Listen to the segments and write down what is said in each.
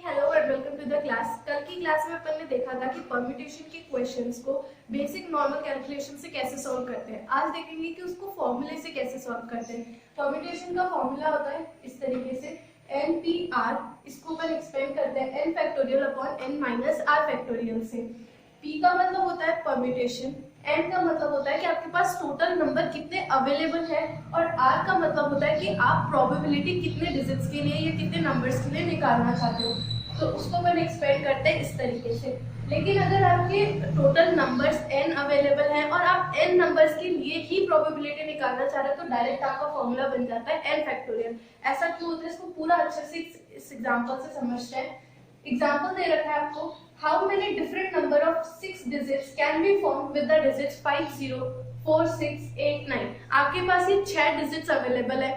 Hello and welcome to the class. कल की class में अपन ने देखा था कि परम्यूटेशन के क्वेश्चंस को बेसिक नॉर्मल कैलकुलेशन से कैसे सॉल्व करते हैं। आज देखेंगे कि उसको फॉर्मूले से कैसे सॉल्व करते हैं। परम्यूटेशन का फॉर्मूला होता है इस तरीके से NPR, इसको अपन एक्सपेंड करते हैं n factorial upon n minus r factorial से। P का मतलब होता है परम्यूटेशन, n का मतलब होता है कि आपके पास टोटल नंबर कितने अवेलेबल है और r का मतलब होता है कि आप प्रोबेबिलिटी कितने डिजिट्स के लिए या कितने नंबर्स के लिए निकालना चाहते हो। तो उसको अपन एक्सपेंड करते हैं इस तरीके से। लेकिन अगर आपके टोटल नंबर्स n अवेलेबल हैं और आप n नंबर्स के लिए ही प्रोबेबिलिटी निकालना चाह रहे हो तो डायरेक्ट आपका फॉर्मूला बन जाता है n फैक्टोरियल। ऐसा क्यों होता है इसको पूरा अच्छे से इस एग्जांपल से समझते हैं। एग्जांपल दे रखा है आपको, how many different number of 6 digits can be form with the digits 5 0 4 6 8 9। आपके पास ये 6 डिजिट्स अवेलेबल है,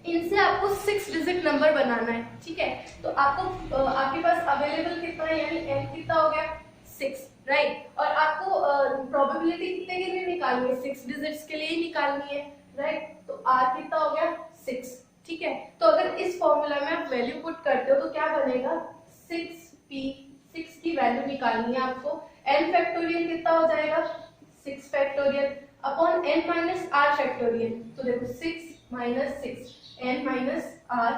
इनसे आपको 6 डिजिट नंबर बनाना है। ठीक है, तो आपको आपके पास अवेलेबल कितना है यानी n कितना हो गया 6, राइट। और आपको प्रोबेबिलिटी कितने के लिए निकालनी है, 6 डिजिट्स के लिए ही निकालनी है, राइट। तो r कितना हो गया 6। ठीक है, तो अगर इस फॉर्मूला में आप वैल्यू पुट करते हो तो क्या बनेगा 6p, 6 की वैल्यू निकालनी है आपको। n फैक्टोरियल कितना हो जाएगा 6 factorial upon n minus r factorial. तो देखो 6 minus 6 n minus r,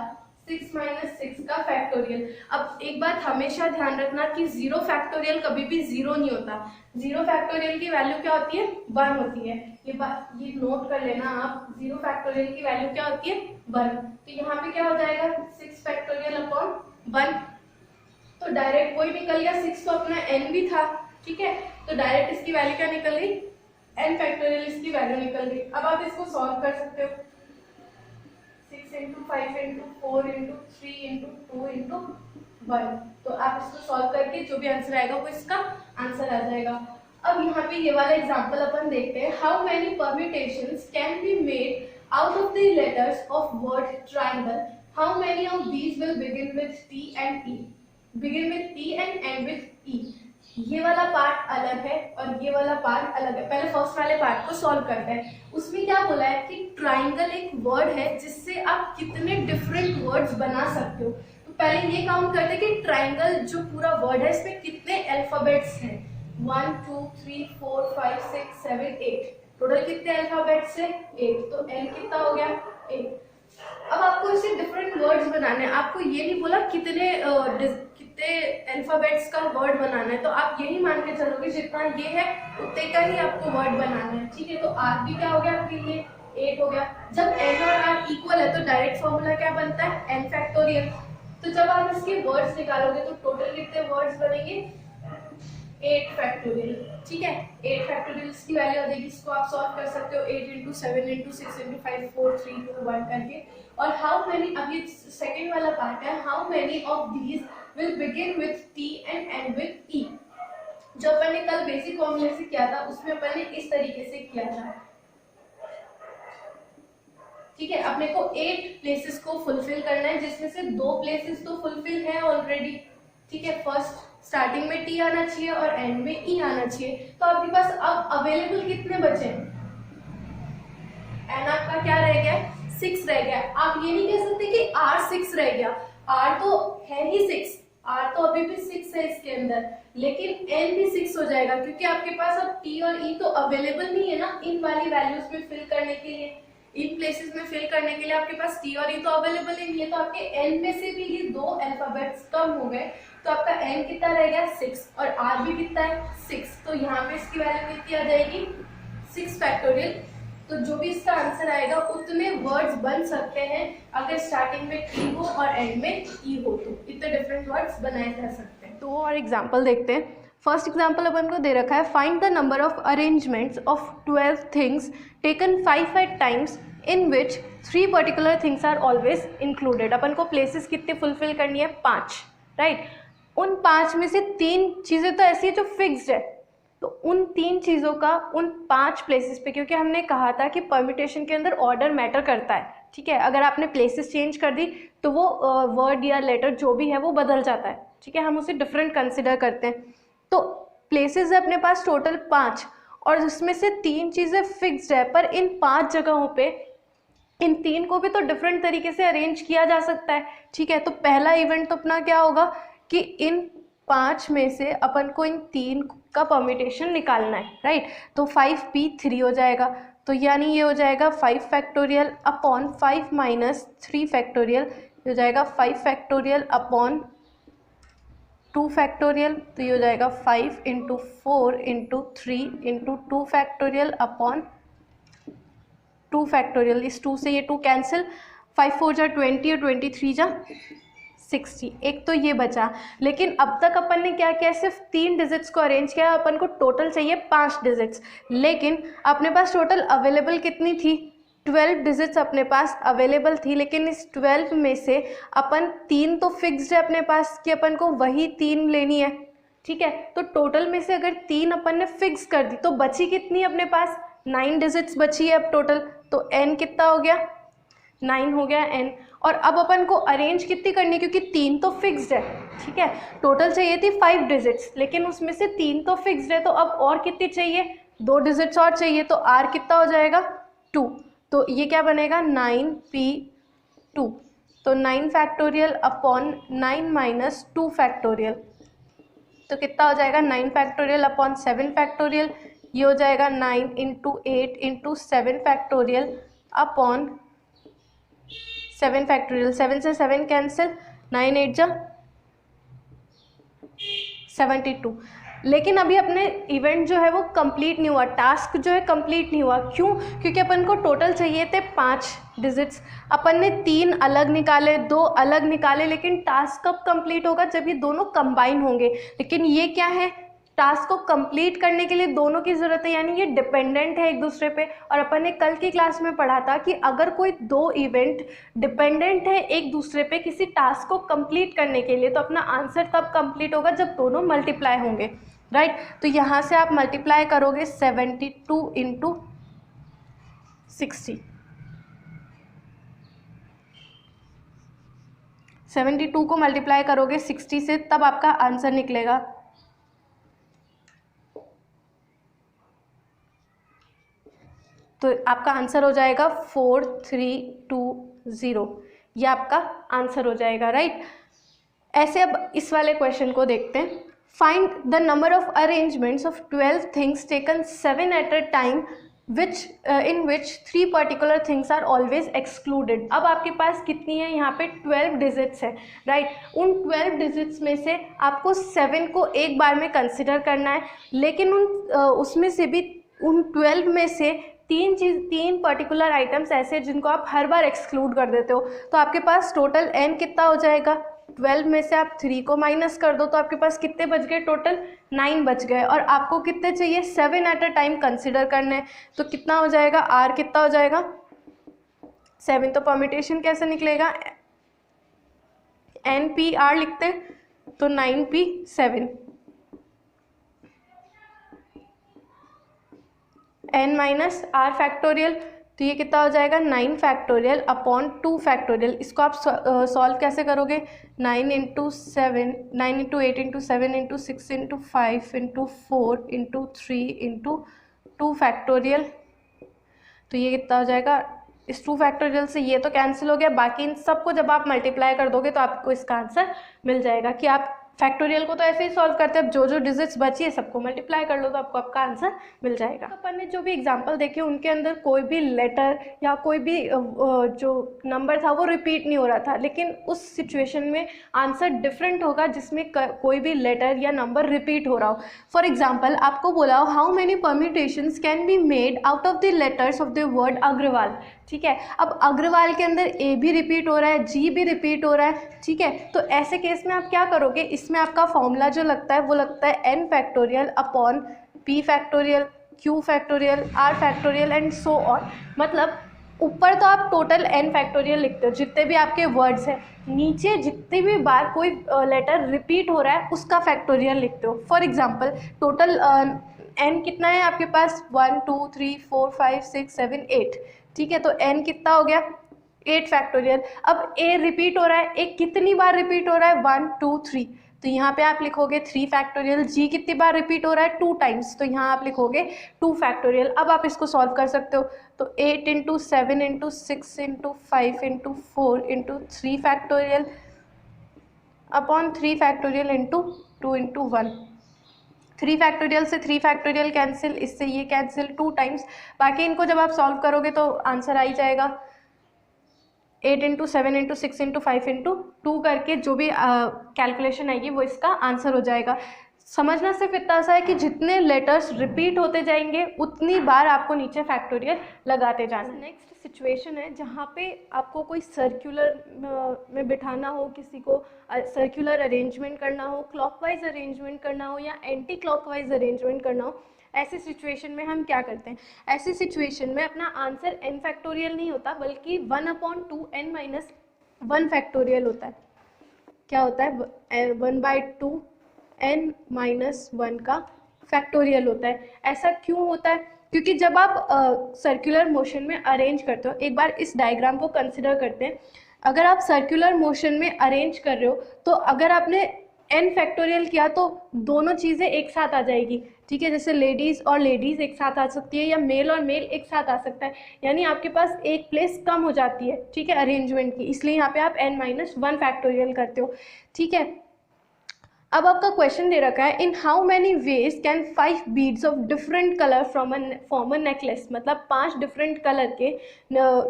6 minus 6 का फैक्टोरियल। अब एक बात हमेशा ध्यान रखना कि 0 फैक्टोरियल कभी भी 0 नहीं होता। 0 फैक्टोरियल की वैल्यू क्या होती है 1 होती है। ये नोट कर लेना आप, 0 फैक्टोरियल की वैल्यू क्या होती है 1। तो यहाँ पे क्या हो जाएगा 6 फैक्टोरियल अपॉन 1। तो डायरेक्ट वही निकल गया, 6 तो अपना n भी था। ठीक है, तो डायरेक्ट इसकी वैल्यू क्या निकल गई n फैक्टोरियल, इसकी वैल्यू निकल गई। अब आप इसको सॉल्व कर सकते हो, 6 into 5 into 4 into 3 into 2 into 1। तो आप इसको सॉल्व करके जो भी आंसर आएगा वो इसका आंसर आ जाएगा। अब यहाँ पे ये वाला एग्जांपल अपन देखते हैं, how many permutations can be made out of the letters of word triangle, how many of these will begin with T and E, begin with T and and with E। ये वाला part अलग है और ये वाला part अलग है। पहले फर्स्ट वाले पार्ट को सॉल्व करते हैं। उसमें क्या बोला है कि ट्राइंगल एक वर्ड है जिससे आप कितने डिफरेंट वर्ड्स बना सकते हो। तो पहले ये काउंट करते हैं कि ट्राइंगल जो पूरा वर्ड है इसमें कितने अल्फाबेट्स हैं, 1 2 3 4 5 6 7 8। टोटल कितने अल्फाबेट्स है 8। तो n कितना हो गया 8। अब आपको इसे डिफरेंट वर्ड्स बनाने हैं। आपको ये नहीं बोला कितने अल्फाबेट्स का वर्ड बनाना है, तो आप यही मान के चलोगे जितना ये है उतने का ही आपको वर्ड बनाना है। ठीक है, तो r भी क्या हो गया आपके लिए 8 हो गया। जब n और r इक्वल है तो डायरेक्ट फॉर्मूला क्या बनता है n फैक्टोरियल। तो जब आप इसके वर्ड्स निकालोगे तो टोटल कितने वर्ड्स बनेंगे 8 फैक्टोरियल। ठीक है, 8 फैक्टोरियल की वैल्यू आ जाएगी। इसको आप सॉल्व कर सकते हो 8 इंटू 7 इंटू 6 इंटू 5 4 3 2 1 करके। और हाउ मेनी, अब ये सेकेंड वाला पार्ट है, how many of these will begin with T and and with E। जो अपन ने कल बेसिक फॉर्मूले से किया था उसमें अपन ने इस तरीके से किया था। ठीक है, अपने को 8 प्लेसेस को फुलफिल करना है जिसमें से 2 प्लेसेस तो फुलफिल है ऑलरेडी। ठीक है, फर्स्ट स्टार्टिंग में T आना चाहिए और एंड में E आना चाहिए। तो आपके पास अब अवेलेबल कितने बचे हैं, एन आपका क्या रह गया 6 रह गया। आप ये नहीं कह सकते कि R 6 रह गया, R तो है ही 6, R तो अभी भी 6 है इसके अंदर, लेकिन N भी 6 हो जाएगा क्योंकि आपके पास अब T और E तो अवेलेबल नहीं है ना इन वाली वैल्यूज में फिल करने के लिए। इन प्लेसेस में फिल करने के लिए आपके पास T और E तो अवेलेबल ही नहीं है। तो आपके N में से भी ये 2 अल्फाबेट्स कम हो गए, तो आपका n कितना रह गया 6 और r भी कितना है 6। तो यहाँ पे इसकी वैल्यू कितनी आ जाएगी 6 फैक्टोरियल। तो जो भी इसका आंसर आएगा उतने वर्ड्स बन सकते हैं अगर स्टार्टिंग में T हो और एंड में E हो, तो इतने डिफरेंट वर्ड्स बनाए जा सकते हैं। तो और एग्जांपल देखते हैं। फर्स्ट एग्जांपल अपन को दे रखा है, find the number of arrangements of 12 things taken 5 times in which 3 particular things are always included. अपन को प्लेसेस कितनी फुलफिल करनी है 5, राइट। उन 5 में से 3 चीज़ें तो ऐसी है जो फिक्स्ड है, तो उन 3 चीज़ों का उन 5 प्लेसेस पे, क्योंकि हमने कहा था कि परम्यूटेशन के अंदर ऑर्डर मैटर करता है। ठीक है, अगर आपने प्लेसेस चेंज कर दी तो वो वर्ड या लेटर जो भी है वो बदल जाता है। ठीक है, हम उसे डिफरेंट कंसिडर करते हैं। तो प्लेसेस है अपने पास टोटल 5 और उसमें से 3 चीज़ें फिक्स्ड है, पर इन 5 जगहों पे इन 3 को भी तो डिफरेंट तरीके से अरेंज किया जा सकता है, ठीक है। तो पहला इवेंट तो अपना क्या होगा कि इन 5 में से अपन को इन 3 का परम्यूटेशन निकालना है, राइट। तो 5p3 हो जाएगा, तो यानी ये हो जाएगा 5 फैक्टोरियल अपॉन 5 माइनस 3 फैक्टोरियल, हो जाएगा 5 फैक्टोरियल अपॉन 2 फैक्टोरियल, तो ये हो जाएगा 5 into 4 into 3 into 2 factorial upon 2 factorial. इस 2 से ये 2 कैंसिल, 5 4 जा 20 और 23 जा 60, एक तो ये बचा। लेकिन अब तक अपन ने क्या किया, सिर्फ 3 डिजिट्स को अरेंज किया, अपन को टोटल चाहिए 5 डिजिट्स। लेकिन अपने पास टोटल अवेलेबल कितनी थी, 12 डिजिट्स अपने पास अवेलेबल थी। लेकिन इस 12 में से अपन 3 तो फिक्स्ड है अपने पास कि अपन को वही 3 लेनी है, ठीक है। तो टोटल में से अगर 3 अपन ने फिक्स कर दी तो बची कितनी अपने पास, 9 डिजिट्स बची है अब टोटल। तो n कितना हो गया, 9 हो गया n। और अब अपन को अरेंज कितनी करनी है, क्योंकि 3 तो फिक्स्ड है, ठीक है। टोटल चाहिए थी 5 डिजिट्स, लेकिन उसमें से 3 तो फिक्स्ड है, तो अब और कितनी चाहिए, 2 डिजिट्स और चाहिए। तो r कितना हो जाएगा, 2। तो ये क्या बनेगा, 9p2। तो 9 फैक्टोरियल अपॉन 9 माइनस 2 फैक्टोरियल, तो कितना हो जाएगा, 9 फैक्टोरियल अपॉन 7 फैक्टोरियल, ये हो जाएगा 9 into 8 into 7 factorial upon 7 factorial. 7 से 7 कैंसिल, 9 8 जा 72। लेकिन अभी अपने इवेंट जो है वो कंप्लीट नहीं हुआ, टास्क जो है कंप्लीट नहीं हुआ। क्यों, क्योंकि अपन को टोटल चाहिए थे 5 डिजिट्स, अपन ने 3 अलग निकाले, 2 अलग निकाले। लेकिन टास्क कब कंप्लीट होगा, जब ये दोनों कंबाइन होंगे। लेकिन ये क्या है, टास्क को कंप्लीट करने के लिए दोनों की ज़रूरत है, यानी ये डिपेंडेंट है एक दूसरे पे। और अपन ने कल की क्लास में पढ़ा था कि अगर कोई 2 इवेंट डिपेंडेंट है एक दूसरे पे किसी टास्क को कंप्लीट करने के लिए, तो अपना आंसर तब कंप्लीट होगा जब दोनों मल्टीप्लाई होंगे, राइट। तो यहाँ से आप मल्टीप्लाई करोगे 72 इंटू 60, 72 को मल्टीप्लाई करोगे 60 से, तब आपका आंसर निकलेगा। तो आपका आंसर हो जाएगा 4320, ये आपका आंसर हो जाएगा, राइट। ऐसे अब इस वाले क्वेश्चन को देखते हैं। Find the number of arrangements of 12 things taken 7 at a time in which 3 particular things are always excluded। अब आपके पास कितनी है, यहाँ पे 12 डिजिट्स है, राइट। उन 12 डिजिट्स में से आपको 7 को एक बार में कंसिडर करना है, लेकिन उसमें से भी उन 12 में से 3 पर्टिकुलर आइटम्स ऐसे जिनको आप हर बार एक्सक्लूड कर देते हो। तो आपके पास टोटल n कितना हो जाएगा, 12 में से आप 3 को माइनस कर दो, तो आपके पास कितने बच गए, टोटल 9 बच गए। और आपको कितने चाहिए, 7 एट अ टाइम कंसिडर करने हैं। तो कितना हो जाएगा, r कितना हो जाएगा, 7। तो परम्यूटेशन कैसे निकलेगा, npr लिखते हैं, तो 9p7 n minus are factorial, तो ये कितना हो जाएगा, 9 फैक्टोरियल अपॉन 2 फैक्टोरियल। इसको आप सॉल्व कैसे करोगे, 9 into 7, 9 into 8 into 7 into 6 into 5 into 4 into 3 into 2 factorial. तो ये कितना हो जाएगा, इस 2 फैक्टोरियल से ये तो कैंसिल हो गया, बाकी इन सबको जब आप मल्टीप्लाई कर दोगे तो आपको इसका आंसर मिल जाएगा। कि आप फैक्टोरियल को तो ऐसे ही सॉल्व करते हैं, अब जो डिजिट्स बची है सबको मल्टीप्लाई कर लो तो आपको आपका आंसर मिल जाएगा। तो अपन ने जो भी एग्जांपल देखे उनके अंदर कोई भी लेटर या कोई भी जो नंबर था वो रिपीट नहीं हो रहा था, लेकिन उस सिचुएशन में आंसर डिफरेंट होगा जिसमें कोई भी लेटर या नंबर रिपीट हो रहा हो। फॉर एग्जाम्पल आपको बोला हो how many permutations can be made out of the letters of the word Agarwal, ठीक है। अब अग्रवाल के अंदर ए भी रिपीट हो रहा है, जी भी रिपीट हो रहा है, ठीक है। तो ऐसे केस में आप क्या करोगे, इसमें आपका फॉर्मूला जो लगता है वो लगता है n factorial upon p factorial, q factorial, r factorial and so on. मतलब ऊपर तो आप टोटल n फैक्टोरियल लिखते हो जितने भी आपके वर्ड्स हैं, नीचे जितनी भी बार कोई लेटर रिपीट हो रहा है उसका फैक्टोरियल लिखते हो। फॉर एग्जाम्पल टोटल n कितना है आपके पास, 1 2 3 4 5 6 7 8, ठीक है। तो n कितना हो गया, 8 फैक्टोरियल। अब a रिपीट हो रहा है, a कितनी बार रिपीट हो रहा है, 1 2 3, तो यहाँ पे आप लिखोगे 3 फैक्टोरियल, जी कितनी बार रिपीट हो रहा है 2 टाइम्स, तो यहाँ आप लिखोगे 2 फैक्टोरियल। अब आप इसको सॉल्व कर सकते हो, तो 8 into 7 into 6 into 5 into 4 into 3 factorial upon 3 factorial into 2 into 1। 3 factorial से 3 फैक्टोरियल कैंसिल, इससे ये कैंसिल 2 टाइम्स। बाकी इनको जब आप सॉल्व करोगे तो आंसर आ ही जाएगा। 8 इंटू 7 इंटू 6 इंटू 5 इंटू 2 करके जो भी कैलकुलेशन आएगी वो इसका आंसर हो जाएगा। समझना सिर्फ इतना सा है कि जितने लेटर्स रिपीट होते जाएंगे उतनी बार आपको नीचे फैक्टोरियल लगाते जाना। नेक्स्ट सिचुएशन है जहाँ पे आपको कोई सर्कुलर में बिठाना हो, किसी को सर्कुलर अरेंजमेंट करना हो, क्लॉकवाइज अरेंजमेंट करना हो या एंटी क्लॉकवाइज अरेंजमेंट करना हो। ऐसी सिचुएशन में हम क्या करते हैं, ऐसी सिचुएशन में अपना आंसर n फैक्टोरियल नहीं होता बल्कि 1/2 n माइनस 1 फैक्टोरियल होता है। क्या होता है, 1/2 n माइनस 1 का फैक्टोरियल होता है। ऐसा क्यों होता है, क्योंकि जब आप सर्कुलर मोशन में अरेंज करते हो, एक बार इस डायग्राम को कंसिडर करते हैं। अगर आप सर्कुलर मोशन में अरेंज कर रहे हो तो अगर आपने n फैक्टोरियल किया तो दोनों चीज़ें एक साथ आ जाएगी, ठीक है। जैसे लेडीज़ और लेडीज़ एक साथ आ सकती है या मेल और मेल एक साथ आ सकता है, यानी आपके पास एक प्लेस कम हो जाती है, ठीक है, अरेंजमेंट की। इसलिए यहाँ पे आप n माइनस 1 फैक्टोरियल करते हो, ठीक है। अब आपका क्वेश्चन दे रखा है, in how many ways can 5 beads of different colour form a necklace. मतलब 5 डिफरेंट कलर के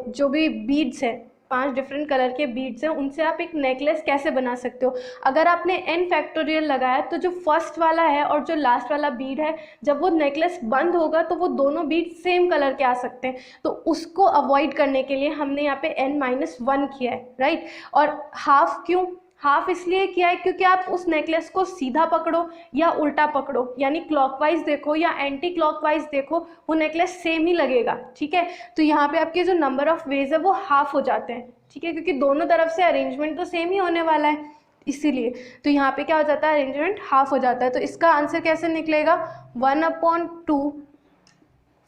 जो भी बीड्स हैं, 5 डिफरेंट कलर के बीड्स हैं, उनसे आप एक नेकलेस कैसे बना सकते हो। अगर आपने n फैक्टोरियल लगाया तो जो फर्स्ट वाला है और जो लास्ट वाला बीड है, जब वो नेकलेस बंद होगा तो वो दोनों बीड सेम कलर के आ सकते हैं। तो उसको अवॉइड करने के लिए हमने यहाँ पे n माइनस 1 किया है, राइट। और हाफ क्यों, हाफ इसलिए किया है क्योंकि आप उस नेकलेस को सीधा पकड़ो या उल्टा पकड़ो, यानी क्लॉकवाइज देखो या एंटी क्लॉकवाइज देखो, वो नेकलेस सेम ही लगेगा, ठीक है। तो यहाँ पे आपके जो नंबर ऑफ वेज है वो हाफ हो जाते हैं, ठीक है, क्योंकि दोनों तरफ से अरेंजमेंट तो सेम ही होने वाला है, इसीलिए। तो यहाँ पे क्या हो जाता है, अरेंजमेंट हाफ हो जाता है। तो इसका आंसर कैसे निकलेगा, 1/2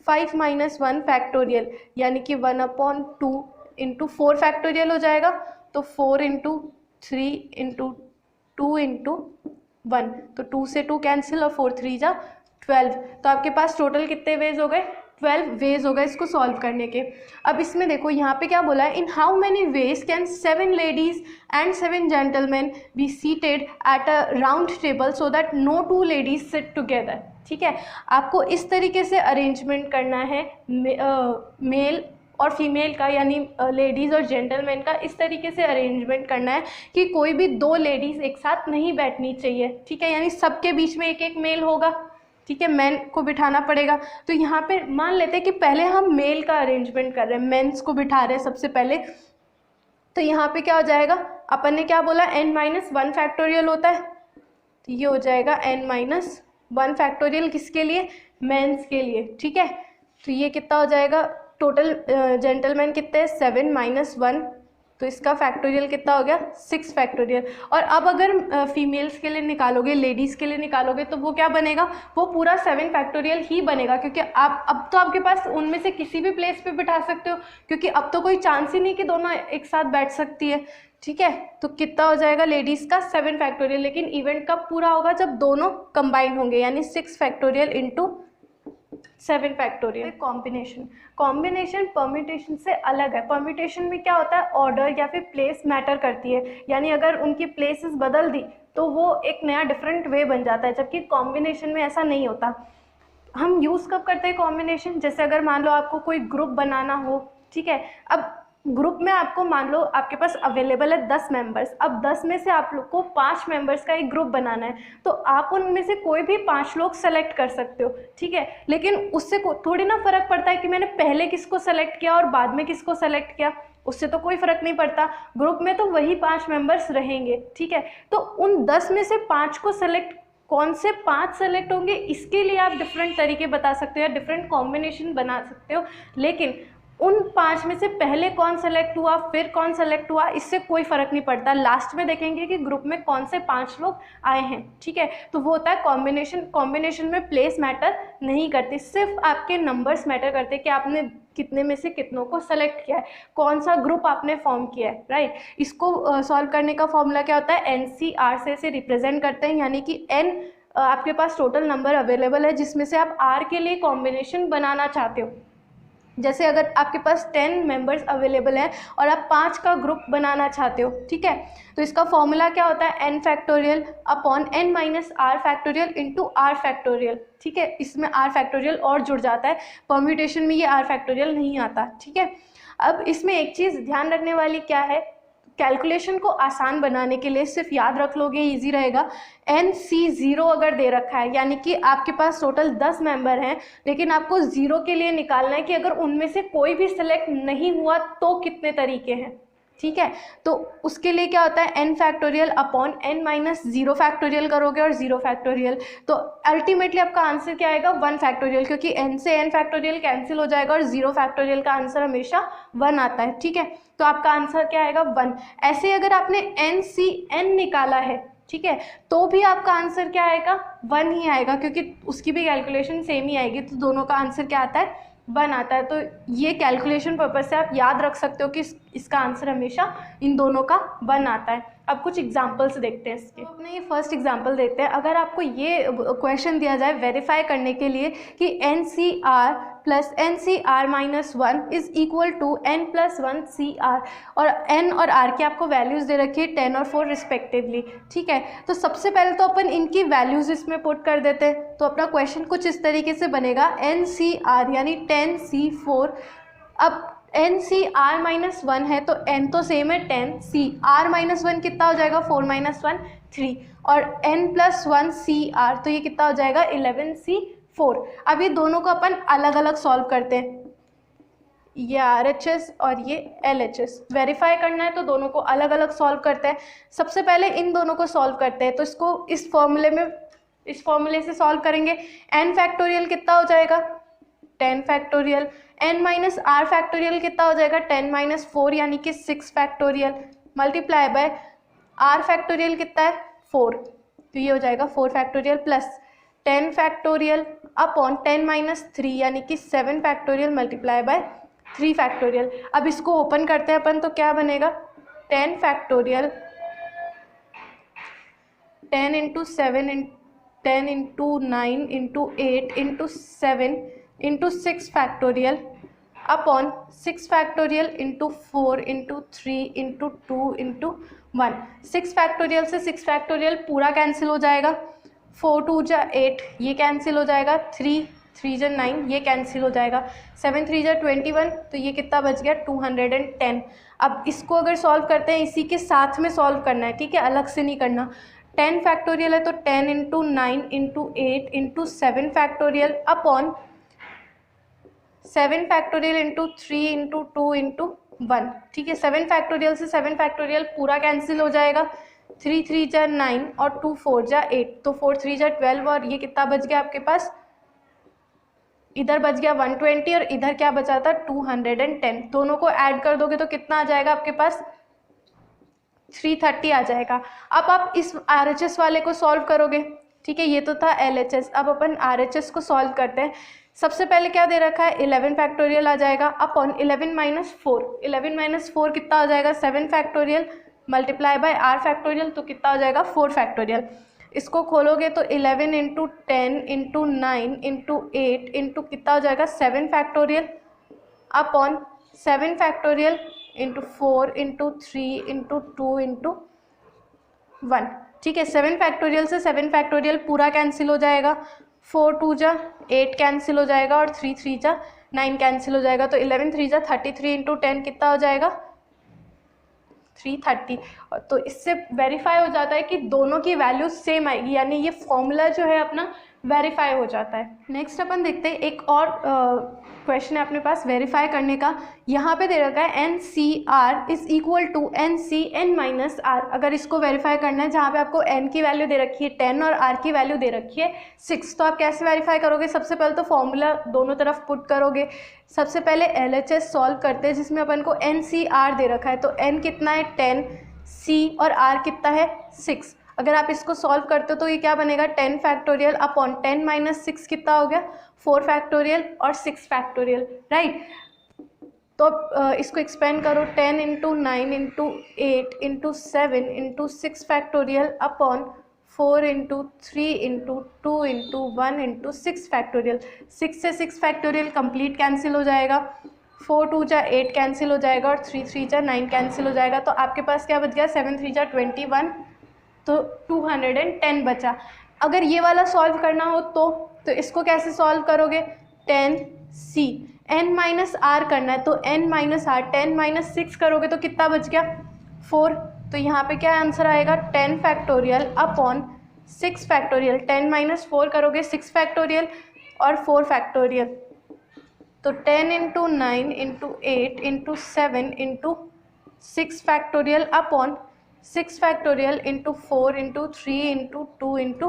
5 माइनस 1 फैक्टोरियल, यानी कि 1/2 इंटू 4 फैक्टोरियल हो जाएगा। तो 4 इंटू 3 इंटू 2 इंटू 1, तो 2 से 2 कैंसिल और 4 3 जा 12। तो आपके पास टोटल कितने वेज हो गए, 12 वेज हो गए इसको सॉल्व करने के। अब इसमें देखो यहाँ पे क्या बोला है, in how many ways can 7 ladies and 7 gentleman be seated at a round table so that no 2 ladies sit together, ठीक है। आपको इस तरीके से अरेंजमेंट करना है मेल और फीमेल का, यानी लेडीज़ और जेंटलमैन का इस तरीके से अरेंजमेंट करना है कि कोई भी 2 लेडीज़ एक साथ नहीं बैठनी चाहिए, ठीक है, यानी सबके बीच में एक एक मेल होगा, ठीक है, मैन को बिठाना पड़ेगा। तो यहाँ पे मान लेते हैं कि पहले हम मेल का अरेंजमेंट कर रहे हैं, मेंस को बिठा रहे हैं सबसे पहले। तो यहाँ पे क्या हो जाएगा, अपन ने क्या बोला, n माइनस 1 फैक्टोरियल होता है, तो ये हो जाएगा n माइनस 1 फैक्टोरियल किसके लिए, मेंस के लिए, ठीक है। तो ये कितना हो जाएगा, टोटल जेंटलमैन कितने हैं, 7 माइनस 1, तो इसका फैक्टोरियल कितना हो गया, 6 फैक्टोरियल। और अब अगर फीमेल्स के लिए निकालोगे, लेडीज़ के लिए निकालोगे, तो वो क्या बनेगा, वो पूरा 7 फैक्टोरियल ही बनेगा, क्योंकि आप अब तो आपके पास उनमें से किसी भी प्लेस पे बिठा सकते हो, क्योंकि अब तो कोई चांस ही नहीं कि दोनों एक साथ बैठ सकती है, ठीक है। तो कितना हो जाएगा लेडीज़ का 7 फैक्टोरियल, लेकिन इवेंट कब पूरा होगा, जब दोनों कंबाइन होंगे, यानी 6 factorial into 7 factorial. Combination permutation से अलग है। परम्यूटेशन में क्या होता है, ऑर्डर या फिर प्लेस मैटर करती है, यानी अगर उनकी प्लेसेस बदल दी तो वो एक नया डिफरेंट वे बन जाता है, जबकि कॉम्बिनेशन में ऐसा नहीं होता। हम यूज़ कब करते हैं कॉम्बिनेशन, जैसे अगर मान लो आपको कोई ग्रुप बनाना हो, ठीक है। अब ग्रुप में आपको मान लो आपके पास अवेलेबल है 10 मेंबर्स, अब 10 में से आप लोग को 5 मेंबर्स का एक ग्रुप बनाना है, तो आप उनमें से कोई भी 5 लोग सेलेक्ट कर सकते हो, ठीक है। लेकिन उससे थोड़ी ना फ़र्क पड़ता है कि मैंने पहले किसको सेलेक्ट किया और बाद में किसको सेलेक्ट किया, उससे तो कोई फ़र्क नहीं पड़ता, ग्रुप में तो वही 5 मेंबर्स रहेंगे, ठीक है। तो उन 10 में से 5 को सेलेक्ट, कौन से 5 सेलेक्ट होंगे, इसके लिए आप डिफरेंट तरीके बता सकते हो या डिफरेंट कॉम्बिनेशन बना सकते हो, लेकिन उन 5 में से पहले कौन सेलेक्ट हुआ फिर कौन सेलेक्ट हुआ इससे कोई फ़र्क नहीं पड़ता, लास्ट में देखेंगे कि ग्रुप में कौन से 5 लोग आए हैं, ठीक है। तो वो होता है कॉम्बिनेशन में प्लेस मैटर नहीं करती, सिर्फ आपके नंबर्स मैटर करते हैं कि आपने कितने में से कितनों को सेलेक्ट किया है, कौन सा ग्रुप आपने फॉर्म किया है, राइट। इसको सॉल्व करने का फॉर्मूला क्या होता है, NCR से इसे रिप्रेजेंट करते हैं, यानी कि n आपके पास टोटल नंबर अवेलेबल है जिसमें से आप R के लिए कॉम्बिनेशन बनाना चाहते हो। जैसे अगर आपके पास 10 मेंबर्स अवेलेबल हैं और आप 5 का ग्रुप बनाना चाहते हो, ठीक है, तो इसका फॉर्मूला क्या होता है, n factorial upon n minus r factorial into r factorial, ठीक है। इसमें r फैक्टोरियल और जुड़ जाता है, परम्यूटेशन में ये r फैक्टोरियल नहीं आता, ठीक है। अब इसमें एक चीज़ ध्यान रखने वाली क्या है, कैलकुलेशन को आसान बनाने के लिए सिर्फ याद रख लोगे, इजी रहेगा। NC0 अगर दे रखा है, यानी कि आपके पास टोटल 10 मेंबर हैं, लेकिन आपको 0 के लिए निकालना है कि अगर उनमें से कोई भी सिलेक्ट नहीं हुआ तो कितने तरीके हैं, ठीक है। तो उसके लिए क्या होता है, n factorial upon n minus 0 factorial करोगे और 0 फैक्टोरियल, तो अल्टीमेटली आपका आंसर क्या आएगा, 1 फैक्टोरियल, क्योंकि n से n फैक्टोरियल कैंसिल हो जाएगा और 0 फैक्टोरियल का आंसर हमेशा 1 आता है, ठीक है। तो आपका आंसर क्या आएगा, 1। ऐसे अगर आपने NCN निकाला है, ठीक है, तो भी आपका आंसर क्या आएगा, 1 ही आएगा, क्योंकि उसकी भी कैलकुलेशन सेम ही आएगी, तो दोनों का आंसर क्या आता है, 1 आता है। तो ये कैलकुलेशन पर्पज से आप याद रख सकते हो कि इसका आंसर हमेशा इन दोनों का 1 आता है। अब कुछ एग्जांपल्स देखते हैं इसके। तो अपने ये फर्स्ट एग्जांपल देखते हैं। अगर आपको ये क्वेश्चन दिया जाए वेरीफाई करने के लिए कि NCR plus NCR minus 1 is equal to n plus 1 CR, और n और r की आपको वैल्यूज़ दे रखी है 10 और 4 रिस्पेक्टिवली, ठीक है। तो सबसे पहले तो अपन इनकी वैल्यूज़ इसमें पुट कर देते हैं, तो अपना क्वेश्चन कुछ इस तरीके से बनेगा, NCR यानी 10C4। अब NCR माइनस 1 है तो n तो सेम है 10C, R माइनस 1 कितना हो जाएगा, 4 माइनस 1 3, और n प्लस 1 CR, तो ये कितना हो जाएगा 11C4। अब ये दोनों को अपन अलग अलग सॉल्व करते हैं, ये RHS और ये LHS वेरीफाई करना है, तो दोनों को अलग अलग सॉल्व करते हैं। सबसे पहले इन दोनों को सॉल्व करते हैं, तो इसको इस फॉर्मूले से सॉल्व करेंगे। n फैक्टोरियल कितना हो जाएगा, 10 factorial, n minus r factorial कितना हो जाएगा, 10 माइनस 4 यानी कि 6 factorial, multiply by r factorial कितना है 4, तो ये हो जाएगा 4 factorial plus 10 factorial upon 10 minus 3 यानी कि 7 फैक्टोरियल मल्टीप्लाई बाय 3 फैक्टोरियल। अब इसको ओपन करते हैं अपन, तो क्या बनेगा, 10 factorial 10 into 7 10 into 9 into 8 into 7 into 6 factorial upon 6 factorial into 4 into 3 into 2 into 1। 6 factorial से 6 फैक्टोरियल पूरा कैंसिल हो जाएगा, 4 2 जा 8 ये कैंसिल हो जाएगा, 3 3 जा 9 ये कैंसिल हो जाएगा, 7 3 जा 21, तो ये कितना बच गया 210। अब इसको अगर सॉल्व करते हैं, इसी के साथ में सॉल्व करना है, ठीक है, अलग से नहीं करना। 10 फैक्टोरियल है तो 10 into 9 into 8 into 7 factorial upon 7 factorial into 3 into 2 into 1, ठीक है। 7 फैक्टोरियल से 7 फैक्टोरियल पूरा कैंसिल हो जाएगा, 3 3 जा 9 और 2 4 जा 8, तो 4 3 जा 12, और ये कितना बच गया आपके पास, इधर बच गया 120 और इधर क्या बचा था 210। दोनों को ऐड कर दोगे तो कितना आ जाएगा आपके पास 330 आ जाएगा। अब आप इस RHS वाले को सॉल्व करोगे, ठीक है, ये तो था LHS। अब अपन RHS को सॉल्व करते हैं। सबसे पहले क्या दे रखा है, 11 फैक्टोरियल आ जाएगा अपॉन 11 माइनस 4, 11 माइनस 4 कितना हो जाएगा 7 factorial multiply by r factorial, तो कितना हो जाएगा 4 फैक्टोरियल। इसको खोलोगे तो 11 इंटू 10 इंटू 9 इंटू 8 इंटू कितना हो जाएगा 7 factorial upon 7 factorial into 4 into 3 into 2 into 1, ठीक है। 7 फैक्टोरियल से 7 फैक्टोरियल पूरा कैंसिल हो जाएगा, 4 2 जा 8 कैंसिल हो जाएगा और 3 3 जा 9 कैंसिल हो जाएगा, तो 11 3 जा 33 इंटू 10 कितना हो जाएगा 330। तो इससे वेरीफाई हो जाता है कि दोनों की वैल्यू सेम आएगी, यानी ये फॉर्मूला जो है अपना वेरीफाई हो जाता है। नेक्स्ट अपन देखते हैं एक और क्वेश्चन है अपने पास वेरीफाई करने का। यहाँ पे दे रखा है N C R is equal to N C N minus R. अगर इसको वेरीफाई करना है, जहाँ पे आपको एन की वैल्यू दे रखी है 10 और आर की वैल्यू दे रखी है 6, तो आप कैसे वेरीफाई करोगे? सबसे पहले तो फॉर्मूला दोनों तरफ पुट करोगे। सबसे पहले LHS सॉल्व करते हैं, जिसमें अपन को एन सी आर दे रखा है, तो एन कितना है 10, सी और आर कितना है 6। अगर आप इसको सॉल्व करते हो तो ये क्या बनेगा 10 फैक्टोरियल अपॉन 10 माइनस 6 कितना हो गया 4 फैक्टोरियल और 6 फैक्टोरियल, राइट। तो इसको एक्सपेंड करो 10 into 9 into 8 into 7 into 6 factorial upon 4 into 3 into 2 into 1 into 6 factorial. 6 से 6 फैक्टोरियल कंप्लीट कैंसिल हो जाएगा, 4 2 जा 8 कैंसिल हो जाएगा और 3 3 जा 9 कैंसिल हो जाएगा। तो आपके पास क्या बच गया 7 3 जा 21, तो 210 बचा। अगर ये वाला सॉल्व करना हो तो इसको कैसे सॉल्व करोगे? 10c n माइनस आर करना है, तो n माइनस आर 10 माइनस 6 करोगे तो कितना बच गया 4। तो यहाँ पे क्या आंसर आएगा 10 फैक्टोरियल अपॉन 6 फैक्टोरियल। 10 माइनस 4 करोगे 6 फैक्टोरियल और 4 फैक्टोरियल, तो 10 into 9 into 8 into 7 into 6 factorial upon 6 factorial into 4 into 3 into 2 into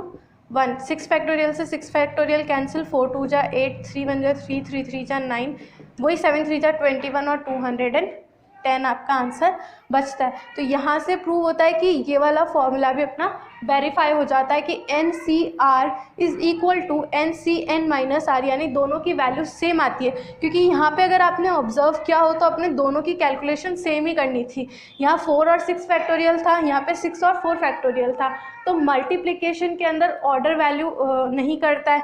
1। 6 factorial से 6 फैक्टोरियल कैंसिल, 4 2 जा 8, 3 1 जा 3, 3 3 जा 9, वही 7 3 जा 21 और 210 आपका आंसर बचता है। तो यहाँ से प्रूव होता है कि ये वाला फॉर्मूला भी अपना वेरीफाई हो जाता है कि N C R is equal to N C N minus R, यानी दोनों की वैल्यू सेम आती है। क्योंकि यहाँ पे अगर आपने ऑब्जर्व किया हो तो अपने दोनों की कैलकुलेशन सेम ही करनी थी। यहाँ 4 और 6 फैक्टोरियल था, यहाँ पे 6 और 4 फैक्टोरियल था। तो मल्टीप्लिकेशन के अंदर ऑर्डर वैल्यू नहीं करता है,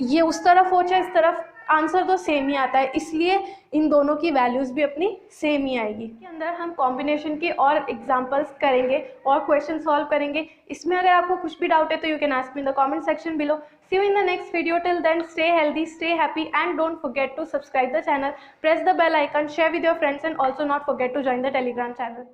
ये उस तरफ हो चाहे इस तरफ, आंसर तो सेम ही आता है, इसलिए इन दोनों की वैल्यूज़ भी अपनी सेम ही आएगी। इसके अंदर हम कॉम्बिनेशन के और एग्जांपल्स करेंगे और क्वेश्चन सॉल्व करेंगे। इसमें अगर आपको कुछ भी डाउट है तो you can ask me in the comment section below. See you in the next video, till then stay healthy, stay happy and don't forget to subscribe the channel, press the bell icon, share with your friends and also not forget to join the Telegram channel.